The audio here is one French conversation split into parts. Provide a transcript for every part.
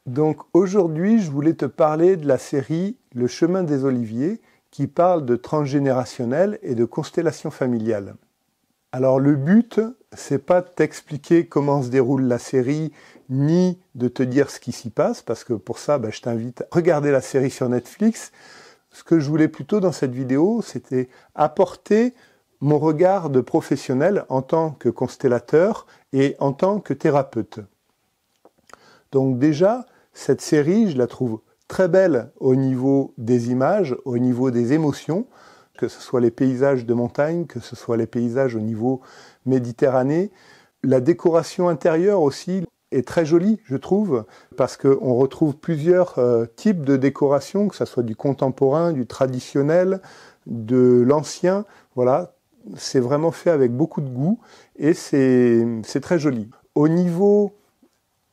Donc aujourd'hui, je voulais te parler de la série Le chemin des oliviers qui parle de transgénérationnel et de constellation familiale. Alors le but, c'est pas de t'expliquer comment se déroule la série, ni de te dire ce qui s'y passe, parce que pour ça, je t'invite à regarder la série sur Netflix. Ce que je voulais plutôt dans cette vidéo, c'était apporter mon regard de professionnel en tant que constellateur et en tant que thérapeute. Donc déjà, cette série, je la trouve très belle au niveau des images, au niveau des émotions, que ce soit les paysages de montagne, que ce soit les paysages au niveau Méditerranée. La décoration intérieure aussi est très jolie, je trouve, parce qu'on retrouve plusieurs types de décoration, que ce soit du contemporain, du traditionnel, de l'ancien. Voilà, c'est vraiment fait avec beaucoup de goût et c'est très joli. Au niveau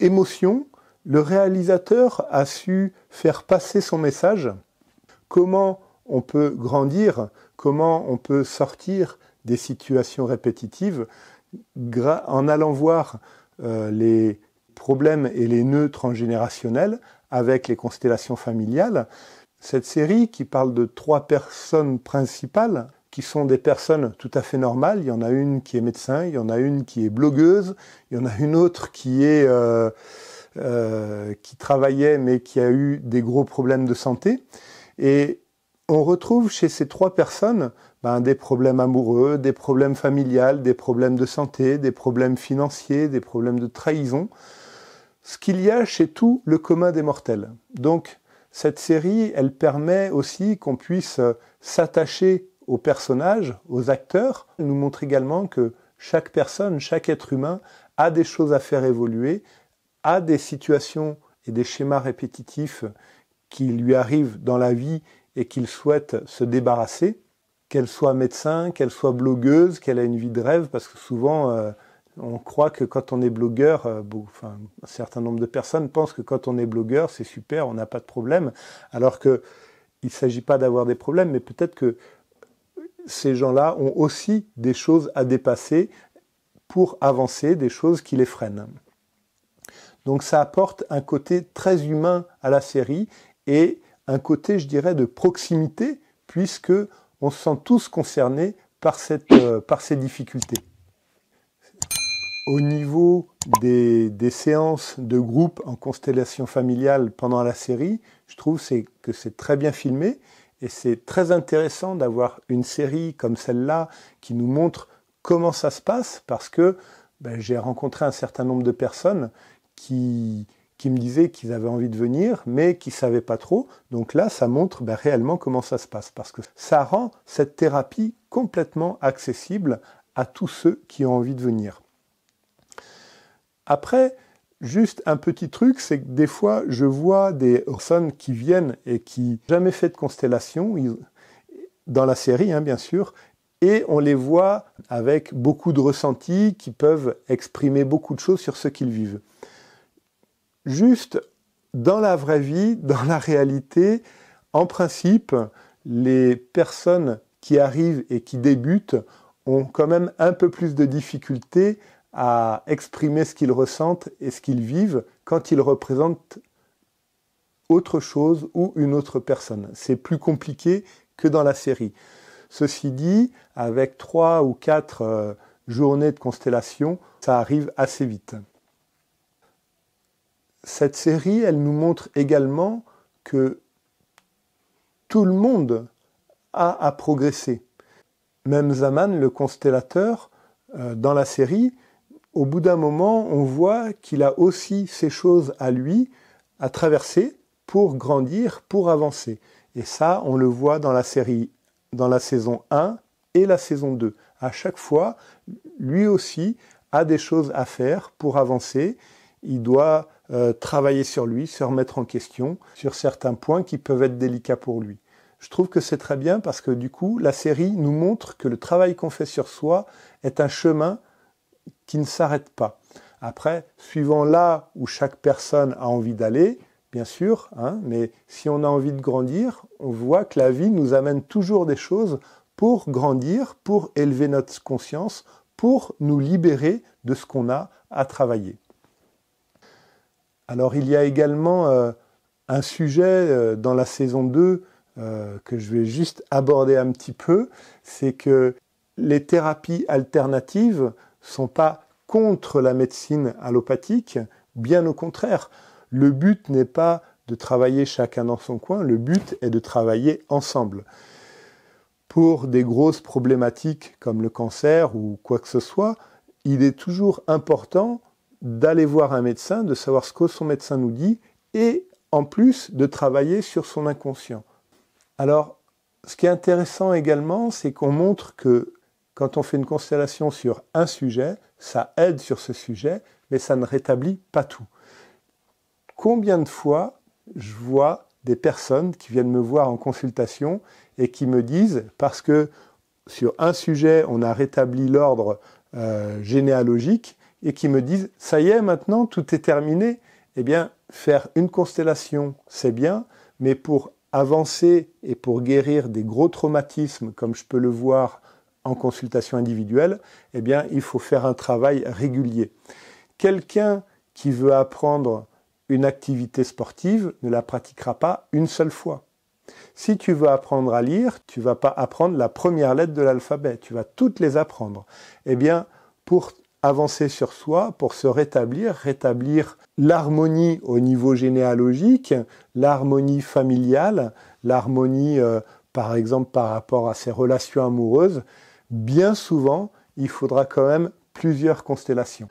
émotion, le réalisateur a su faire passer son message. Comment on peut grandir, comment on peut sortir des situations répétitives en allant voir les problèmes et les nœuds transgénérationnels avec les constellations familiales. Cette série qui parle de 3 personnes principales, qui sont des personnes tout à fait normales. Il y en a une qui est médecin, il y en a une qui est blogueuse, il y en a une autre qui travaillait mais qui a eu des gros problèmes de santé. Et on retrouve chez ces 3 personnes des problèmes amoureux, des problèmes familiales, des problèmes de santé, des problèmes financiers, des problèmes de trahison. Ce qu'il y a chez tout le commun des mortels. Donc cette série, elle permet aussi qu'on puisse s'attacher aux personnages, aux acteurs. Elle nous montre également que chaque personne, chaque être humain a des choses à faire évoluer, a des situations et des schémas répétitifs qui lui arrivent dans la vie et qu'il souhaite se débarrasser, qu'elle soit médecin, qu'elle soit blogueuse, qu'elle ait une vie de rêve, parce que souvent on croit que quand on est blogueur, un certain nombre de personnes pensent que quand on est blogueur, c'est super, on n'a pas de problème, alors qu'il ne s'agit pas d'avoir des problèmes, mais peut-être que ces gens-là ont aussi des choses à dépasser pour avancer, des choses qui les freinent. Donc ça apporte un côté très humain à la série et un côté, je dirais, de proximité, puisque on se sent tous concernés par ces difficultés. Au niveau des séances de groupe en constellation familiale pendant la série, je trouve que c'est très bien filmé et c'est très intéressant d'avoir une série comme celle-là qui nous montre comment ça se passe, parce que j'ai rencontré un certain nombre de personnes qui me disaient qu'ils avaient envie de venir, mais qui ne savaient pas trop. Donc là, ça montre réellement comment ça se passe, parce que ça rend cette thérapie complètement accessible à tous ceux qui ont envie de venir. Après, juste un petit truc, c'est que des fois, je vois des personnes qui viennent et qui n'ont jamais fait de constellation, dans la série, bien sûr, et on les voit avec beaucoup de ressentis qui peuvent exprimer beaucoup de choses sur ce qu'ils vivent. Juste, dans la vraie vie, dans la réalité, en principe, les personnes qui arrivent et qui débutent ont quand même un peu plus de difficultés à exprimer ce qu'ils ressentent et ce qu'ils vivent quand ils représentent autre chose ou une autre personne. C'est plus compliqué que dans la série. Ceci dit, avec 3 ou 4 journées de constellation, ça arrive assez vite. Cette série, elle nous montre également que tout le monde a à progresser. Même Zaman, le constellateur, dans la série, au bout d'un moment, on voit qu'il a aussi ces choses à lui, à traverser pour grandir, pour avancer. Et ça, on le voit dans la série, dans la saison 1 et la saison 2. À chaque fois, lui aussi a des choses à faire pour avancer. Il doit travailler sur lui, se remettre en question sur certains points qui peuvent être délicats pour lui. Je trouve que c'est très bien parce que du coup, la série nous montre que le travail qu'on fait sur soi est un chemin qui ne s'arrête pas. Après, suivant là où chaque personne a envie d'aller, bien sûr, mais si on a envie de grandir, on voit que la vie nous amène toujours des choses pour grandir, pour élever notre conscience, pour nous libérer de ce qu'on a à travailler. Alors il y a également un sujet dans la saison 2 que je vais juste aborder un petit peu, c'est que les thérapies alternatives sont pas contre la médecine allopathique, bien au contraire. Le but n'est pas de travailler chacun dans son coin, le but est de travailler ensemble. Pour des grosses problématiques comme le cancer ou quoi que ce soit, il est toujours important d'aller voir un médecin, de savoir ce que son médecin nous dit et en plus de travailler sur son inconscient. Alors, ce qui est intéressant également, c'est qu'on montre que quand on fait une constellation sur un sujet, ça aide sur ce sujet, mais ça ne rétablit pas tout. Combien de fois je vois des personnes qui viennent me voir en consultation et qui me disent, parce que sur un sujet, on a rétabli l'ordre généalogique, et qui me disent « ça y est, maintenant, tout est terminé ». Eh bien, faire une constellation, c'est bien, mais pour avancer et pour guérir des gros traumatismes, comme je peux le voir en consultation individuelle, eh bien, il faut faire un travail régulier. Quelqu'un qui veut apprendre une activité sportive ne la pratiquera pas une seule fois. Si tu veux apprendre à lire, tu ne vas pas apprendre la première lettre de l'alphabet, tu vas toutes les apprendre. Eh bien, pour avancer sur soi, pour se rétablir l'harmonie au niveau généalogique, l'harmonie familiale, l'harmonie par exemple par rapport à ses relations amoureuses, bien souvent, il faudra quand même plusieurs constellations.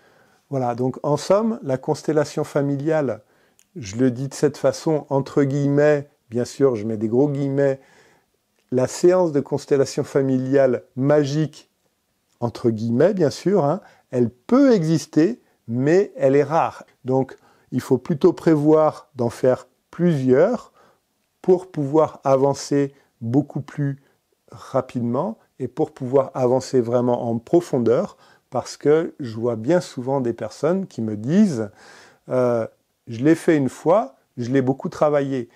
Voilà, donc en somme, la constellation familiale, je le dis de cette façon, entre guillemets, bien sûr, je mets des gros guillemets, la séance de constellation familiale magique, entre guillemets, bien sûr, hein, elle peut exister, mais elle est rare. Donc, il faut plutôt prévoir d'en faire plusieurs pour pouvoir avancer beaucoup plus rapidement et pour pouvoir avancer vraiment en profondeur, parce que je vois bien souvent des personnes qui me disent « je l'ai fait une fois, je l'ai beaucoup travaillé ».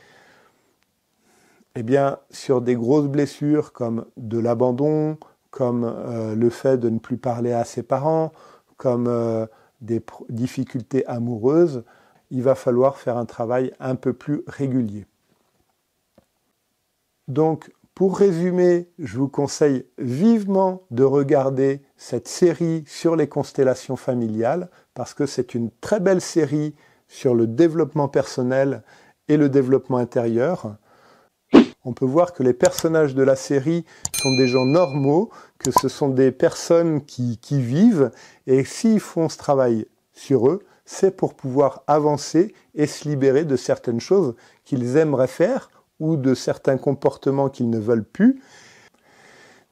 Eh bien, sur des grosses blessures comme de l'abandon, comme le fait de ne plus parler à ses parents, comme des difficultés amoureuses, il va falloir faire un travail un peu plus régulier. Donc, pour résumer, je vous conseille vivement de regarder cette série sur les constellations familiales, parce que c'est une très belle série sur le développement personnel et le développement intérieur. On peut voir que les personnages de la série sont des gens normaux, que ce sont des personnes qui vivent, et s'ils font ce travail sur eux, c'est pour pouvoir avancer et se libérer de certaines choses qu'ils aimeraient faire ou de certains comportements qu'ils ne veulent plus.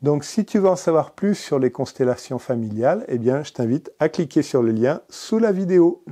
Donc si tu veux en savoir plus sur les constellations familiales, eh bien je t'invite à cliquer sur le lien sous la vidéo.